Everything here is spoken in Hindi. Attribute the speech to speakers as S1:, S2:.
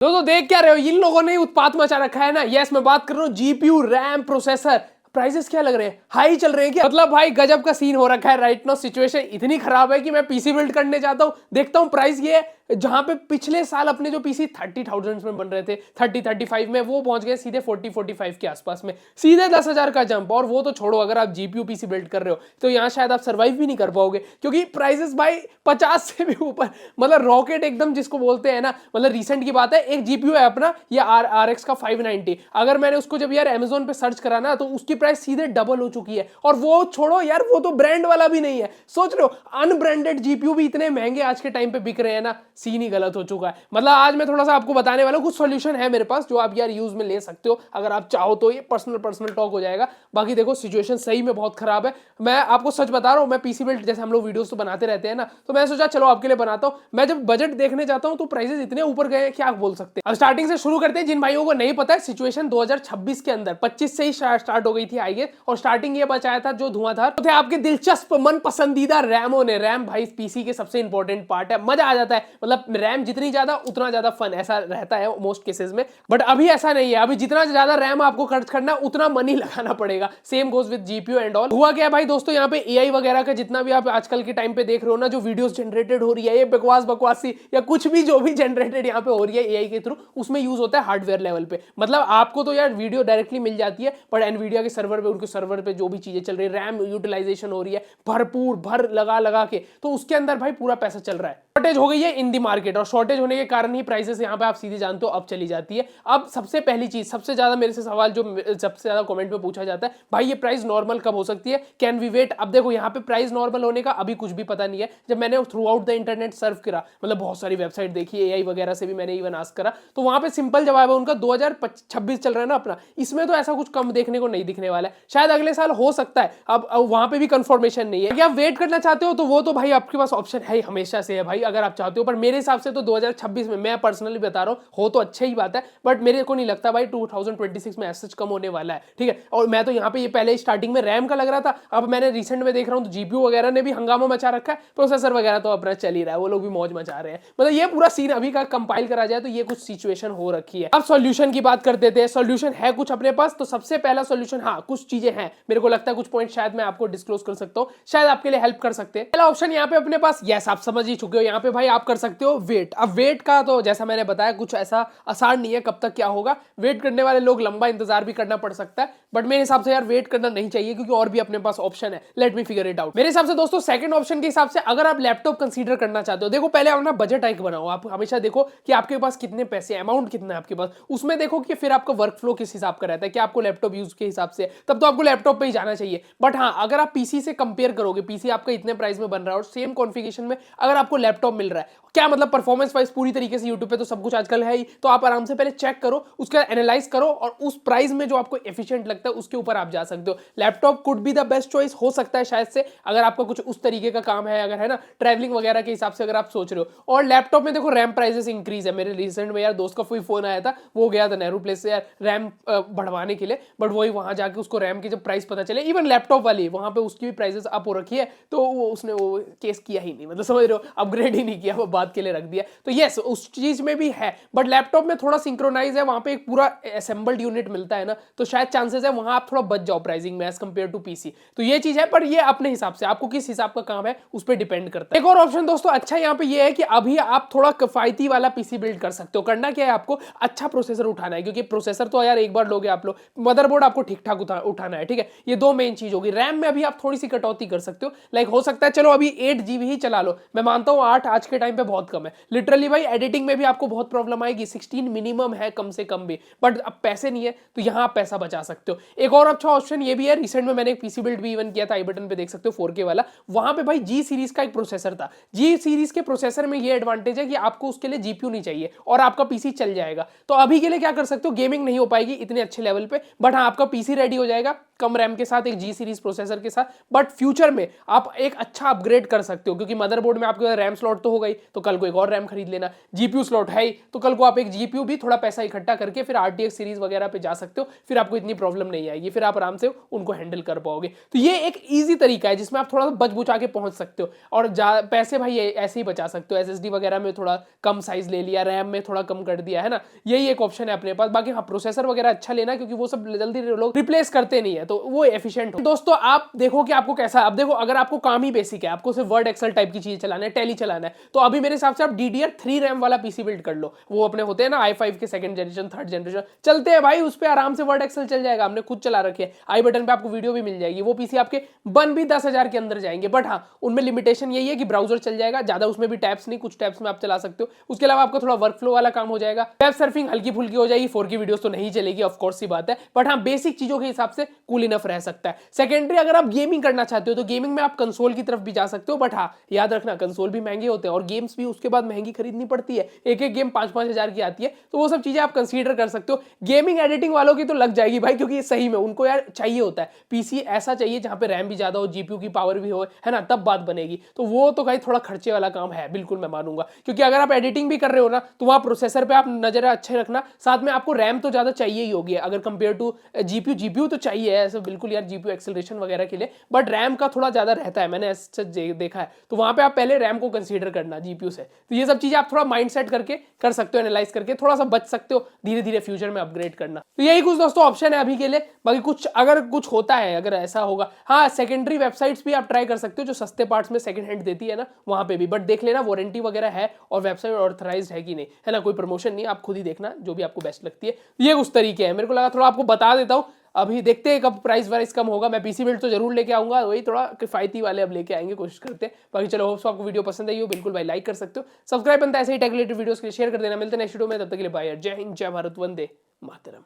S1: दोस्तों देख क्या रहे हो, इन लोगों ने उत्पात मचा रखा है ना। यस, मैं बात कर रहा हूँ जीपीयू, रैम, प्रोसेसर। प्राइसेस क्या लग रहे हैं, हाई चल रहे हैं क्या? मतलब भाई गजब का सीन हो रखा है राइट नाउ। सिचुएशन इतनी खराब है कि मैं पीसी बिल्ड करने जाता हूँ, देखता हूँ प्राइस ये है, जहां पे पिछले साल अपने जो पीसी 30,000 में बन रहे थे, 30-35 में, वो पहुंच गए सीधे 40-45 के आसपास में, सीधे 10,000 का जंप। और वो तो छोड़ो, अगर आप जीपीयू पीसी बिल्ड कर रहे हो तो यहाँ शायद आप सर्वाइव भी नहीं कर पाओगे, क्योंकि प्राइसेस भाई 50 से भी ऊपर, मतलब रॉकेट एकदम जिसको बोलते हैं ना। मतलब रिसेंट की बात है, एक जीपीयू है अपना ये RX का 590, अगर मैंने उसको जब यार अमेजोन पे सर्च करा ना, तो उसकी प्राइस सीधे डबल हो चुकी है। और वो छोड़ो यार, वो तो ब्रांड वाला भी नहीं है, सोच लो अनब्रांडेड जीपीयू भी इतने महंगे आज के टाइम पे बिक रहे हैं ना, सीन ही गलत हो चुका है। मतलब आज मैं थोड़ा सा आपको बताने वाला हूं, कुछ सॉल्यूशन है मेरे पास जो आप यार यूज में ले सकते हो अगर आप चाहो तो। ये पर्सनल टॉक हो जाएगा, बाकी देखो सिचुएशन सही में बहुत खराब है। मैं आपको सच बता रहा हूं, मैं पीसी बिल्ड जैसे हम लोग वीडियोस तो बनाते रहते हैं ना, तो मैं सोचा चलो आपके लिए बनाता हूं। मैं जब बजट देखने जाता हूं तो प्राइसेस इतने ऊपर गए हैं, क्या बोल सकते हैं। अब स्टार्टिंग से शुरू करते हैं, जिन भाइयों को नहीं पता है सिचुएशन 2026 के अंदर 25 से ही स्टार्ट हो गई थी आई गेस। और स्टार्टिंग ये बचाया था जो धुआंधार थे आपके दिलचस्प मन पसंदीदा रैमों ने। रैम भाई पीसी के सबसे इंपॉर्टेंट पार्ट है, मजा आ जाता है। मतलब रैम जितनी ज्यादा उतना ज्यादा फन, ऐसा रहता है मोस्ट केसेस में। बट अभी ऐसा नहीं है, अभी जितना ज्यादा रैम आपको खर्च करना उतना मनी लगाना पड़ेगा। Same goes with GPU and all. हुआ क्या है भाई दोस्तों, यहाँ पे एआई वगैरह का जितना भी आप आजकल के टाइम पे देख रहे हो ना, जो वीडियोस जनरेटेड हो रही है, ये बकवासी या कुछ भी जो भी जनरेटेड यहाँ पे हो रही है एआई के थ्रू, उसमें यूज होता है हार्डवेयर लेवल पे। मतलब आपको तो यार वीडियो डायरेक्टली मिल जाती है, पर एनवीडिया के सर्वर पे, उनके सर्वर पे जो भी चीजें चल रही है, रैम यूटिलाइजेशन हो रही है भरपूर भर लगा के, तो उसके अंदर भाई पूरा पैसा चल रहा है। शॉर्टेज हो गई है इन दी मार्केट, और शॉर्टेज होने के कारण ही प्राइसेस यहाँ पे आप सीधे जानते हो अब चली जाती है। अब सबसे पहली चीज, सबसे ज्यादा मेरे से सवाल जो सबसे ज्यादा कमेंट में पूछा जाता है, भाई ये प्राइस नॉर्मल कब हो सकती है, कैन वी वेट। अब देखो यहाँ पे प्राइस नॉर्मल होने का अभी कुछ भी पता नहीं है। जब मैंने थ्रू आउट द इंटरनेट सर्व करा, मतलब बहुत सारी वेबसाइट देखी, एआई वगैरह से भी मैंने इवन आस्क करा, तो वहां पे सिंपल जवाब है उनका 2026 चल रहा है ना अपना, इसमें तो ऐसा कुछ कम देखने को नहीं दिखने वाला है। शायद अगले साल हो सकता है, अब वहां पे भी कंफर्मेशन नहीं है। क्या आप वेट करना चाहते हो तो वो तो भाई आपके पास ऑप्शन है, हमेशा से है भाई, अगर आप चाहते हो। पर मेरे हिसाब से तो 2026 में, मैं पर्सनली बता रहा हूँ, हो तो अच्छी ही बात है, बट मेरे को नहीं लगता भाई 2026 में ऐसा कम होने वाला है, ठीक है। और मैं तो यहाँ पे ये पहले स्टार्टिंग में रैम का लग रहा था, अब मैंने रिसेंट में देख रहा हूँ तो जीपीयू वगैरह ने भी हंगामा मचा रखा है, प्रोसेसर वगैरह तो अपना चल ही रहा है, वो लोग भी मौज मचा रहे हैं। मतलब ये पूरा सीन अभी का कंपाइल करा जाए तो ये कुछ सिचुएशन हो रखी है। अब सॉल्यूशन की बात कर देते हैं। सॉल्यूशन है कुछ अपने पास, तो सबसे पहला सॉल्यूशन, हाँ कुछ चीजें हैं, मेरे को लगता है कुछ पॉइंट शायद मैं आपको डिस्क्लोज कर सकता हूँ, शायद आपके लिए हेल्प कर सकते हैं। पहला ऑप्शन यहाँ पे अपने पास, यस आप समझ ही चुके हो, यहाँ पे भाई आप कर सकते हो वेट। अब वेट का तो जैसा मैंने बताया कुछ ऐसा आसान नहीं है, कब तक क्या होगा, वेट करने वाले लोग लंबा इंतजार भी करना पड़ सकता है, बट मेरे हिसाब से यार वेट करना नहीं चाहिए, क्योंकि और भी अपने पास ऑप्शन है। Let me figure it out. मेरे हिसाब से दोस्तों सेकंड ऑप्शन के हिसाब से, अगर आप लैपटॉप कंसीडर करना चाहते हो, देखो पहले अपना बजट हाइक बनाओ। आप हमेशा देखो कि आपके पास कितने पैसे, अमाउंट कितना है आपके पास, उसमें देखो कि फिर आपका वर्क फ्लो किस हिसाब का रहता है, कि आपको लैपटॉप यूज के हिसाब से, तब तो आपको लैपटॉप पे ही जाना चाहिए। बट हाँ, अगर आप पीसी से कंपेयर करोगे, पीसी आपका इतने प्राइस में बन रहा है और सेम कॉन्फ़िगरेशन में अगर आपको लैपटॉप मिल रहा है, क्या मतलब परफॉर्मेंस वाइज पूरी तरीके से यूट्यूब पे तो सब कुछ आजकल है ही, तो आप आराम से पहले चेक करो, उसका एनालाइज करो, और उस प्राइस में जो आपको एफिशिएंट लगता है उसके ऊपर आप जा सकते हो। Laptop could be the best choice हो सकता है शायद से, अगर आपका कुछ उस तरीके का काम है, अगर है ना ट्रैवलिंग वगैरह के हिसाब से अगर आप सोच रहे हो। और लैपटॉप में देखो रैम प्राइसेस इंक्रीज है। मेरे रिसेंट में यार दोस्त का कोई फोन आया था, वो गया था नेहरू प्लेस से यार रैम बढ़वाने के लिए, बट वही वहां जाके उसको रैम की जब प्राइस पता चले, इवन लैपटॉप वाली वहां पे उसकी भी प्राइसेस अप हो रखी है, तो उसने वो केस किया ही नहीं, मतलब समझ रहे हो, अपग्रेड ही नहीं किया, वो बात के लिए रख दिया। तो यस उस चीज में भी है, बट लैपटॉप में थोड़ा सिंक्रोनाइज है, वहां पे एक पूरा असेंबल्ड यूनिट मिलता है ना, तो शायद चांसेस है वहां आप थोड़ा बच जाओ प्राइसिंग में एज कंपेयर टू पीसी। तो ये चीज है, पर ये अपने हिसाब से, आपको किस हिसाब का काम है उस पर डिपेंड करता है। एक और ऑप्शन दोस्तों अच्छा यहाँ पे ये है कि अभी आप थोड़ा किफायती वाला पीसी बिल्ड कर सकते हो। करना क्या है, आपको अच्छा प्रोसेसर उठाना है, क्योंकि प्रोसेसर तो यार एक बार लोगे आप लोग, मदरबोर्ड आपको ठीक ठाक उठाना है, ठीक है। ये दो मेन चीज होगी। रैम में अभी आप थोड़ी सी कटौती कर सकते हो, लाइक हो सकता है चलो अभी 8 GB ही चला लो, मैं मानता हूँ 8 आज के टाइम पे बहुत कम है लिटरली भाई। एडिटिंग में भी आपको बहुत प्रॉब्लम आएगी, 16 मिनिमम है कम से कम भी, बट अब पैसे नहीं है तो यहां आप पैसा बचा सकते हो। एक और अच्छा ऑप्शन ये भी है, रिसेंट में मैंने एक पीसी बिल्ड भी इवन किया था, आई बटन पे देख सकते हो 4K वाला, वहां पे भाई जी सीरीज का एक प्रोसेसर था। जी सीरीज के प्रोसेसर में ये एडवांटेज है कि आपको उसके लिए जीपीयू नहीं चाहिए और आपका पीसी चल जाएगा। तो अभी के लिए क्या कर सकते हो, गेमिंग नहीं हो पाएगी इतने अच्छे लेवल पे, बट हाँ आपका पीसी रेडी हो जाएगा, कम रैम के साथ, एक जी सीरीज प्रोसेसर के साथ, बट फ्यूचर में आप एक अच्छा अपग्रेड कर सकते हो, क्योंकि मदरबोर्ड में आपके रैम स्लॉट तो हो गई, तो कल को एक और रैम खरीद लेना, जीपीयू स्लॉट है ही, तो कल को आप एक जीपीयू भी थोड़ा पैसा इकट्ठा करके फिर आरटीएक्स सीरीज वगैरह पे जा सकते हो, फिर आपको इतनी प्रॉब्लम नहीं आएगी, फिर आप आराम से उनको हैंडल कर पाओगे। तो ये एक ईजी तरीका है जिसमें आप थोड़ा सा बच बुचा के पहुंच सकते हो, और पैसे भाई ऐसे ही बचा सकते हो। एसएसडी वगैरह में थोड़ा कम साइज ले लिया, रैम में थोड़ा कम कर दिया, है ना, यही एक ऑप्शन है अपने पास। बाकी हाँ, प्रोसेसर वगैरह अच्छा लेना, क्योंकि वो सब जल्दी लोग रिप्लेस करते नहीं है, तो वो एफिशिएंट हो। दोस्तों आप देखो कि आपको कैसा, अब देखो अगर आपको काम ही बेसिक है, आपको सिर्फ वर्ड एक्सेल टाइप की चीज चलाना है, टैली चलाना है, तो अभी मेरे हिसाब से आप DDR3 रैम वाला पीसी बिल्ड कर लो। वो अपने होते हैं ना i5 के सेकंड जनरेशन, थर्ड जनरेशन चलते हैं भाई, उस पर आराम से वर्ड एक्सेल चल जाएगा। हमने खुद चला रखे हैं, आई बटन पे आपको वीडियो भी मिल जाएगी। वो पीसी आपके बन भी 10,000 के अंदर जाएंगे, बट हाँ उनमें लिमिटेशन यही है कि ब्राउजर चल जाएगा ज्यादा, उसमें भी टैब्स नहीं, कुछ टैब्स में आप चला सकते हो। उसके अलावा आपको थोड़ा वर्क फ्लो वाला काम हो जाएगा, वेब सर्फिंग हल्की फुल्की हो जाएगी, 4K वीडियोस तो नहीं चलेगी, ऑफ कोर्स सी बात है, बट हाँ बेसिक चीजों के हिसाब से कूल इनफ रह सकता है। सेकेंडरी अगर आप गेमिंग करना चाहते हो तो गेमिंग में आप कंसोल की तरफ भी जा सकते हो, बट हाँ याद रखना कंसोल भी महंगे होते हैं और गेम्स भी उसके बाद महंगी खरीदनी पड़ती है, एक एक गेम 5-5 हजार की आती है, तो वो सब चीजें आप कंसीडर कर सकते हो। गेमिंग एडिटिंग वालों की तो लग जाएगी भाई, क्योंकि सही में उनको यार चाहिए होता है पीसी ऐसा चाहिए जहां पे रैम भी ज्यादा हो, जीपीयू की पावर भी हो, है ना, तब बात बनेगी। तो वो तो भाई थोड़ा खर्चे वाला काम है, बिल्कुल मैं मानूंगा, क्योंकि अगर आप एडिटिंग भी कर रहे हो ना, तो वहां प्रोसेसर पे आप नजर अच्छे रखना, साथ में आपको रैम तो ज्यादा चाहिए ही होगी अगर कंपेयर टू जीपीयू तो चाहिए ऐसे बिल्कुल यार, जीपीयू एक्सेलरेशन वगैरह के लिए, बट रैम का थोड़ा ज्यादा रहता है, मैंने ऐसा देखा है। तो वहां पे आप पहले रैम को कंसीडर करना जीपीयू से। तो ये सब चीजें आप थोड़ा माइंड सेट करके कर सकते हो, एनालाइज करके थोड़ा सा बच सकते हो, धीरे धीरे फ्यूचर में अपग्रेड करना। तो यही कुछ दोस्तों ऑप्शन है अभी के लिए। बाकी कुछ अगर कुछ होता है, अगर ऐसा होगा, हाँ सेकेंडरी वेबसाइट्स भी आप ट्राई कर सकते हो जो सस्ते पार्ट्स में सेकंड हैंड देती है ना, वहां पे भी, बट देख लेना वारंटी वगैरह है और वेबसाइट ऑथराइज्ड है कि नहीं, है ना, कोई प्रमोशन नहीं, आप खुद ही देखना जो भी आपको बेस्ट लगती है। ये कुछ तरीके हैं, मेरे को लगा थोड़ा आपको बता देता हूँ। अभी देखते हैं कब प्राइस वाइस कम होगा, मैं पीसी बिल्ड तो जरूर लेके आऊंगा, वही थोड़ा किफायती वाले अब लेके आएंगे, कोशिश करते हैं। बाकी चलो होप्स आपको वीडियो पसंद आई हो, बिल्कुल भाई लाइक कर सकते हो, सब्सक्राइब बनता है ऐसे ही टेक रिलेटेड वीडियोस के लिए शेयर कर देना। मिलते हैं नेक्स्ट वीडियो में, तब तक के लिए बाय, जय हिंद, जय भारत, वंदे मातरम।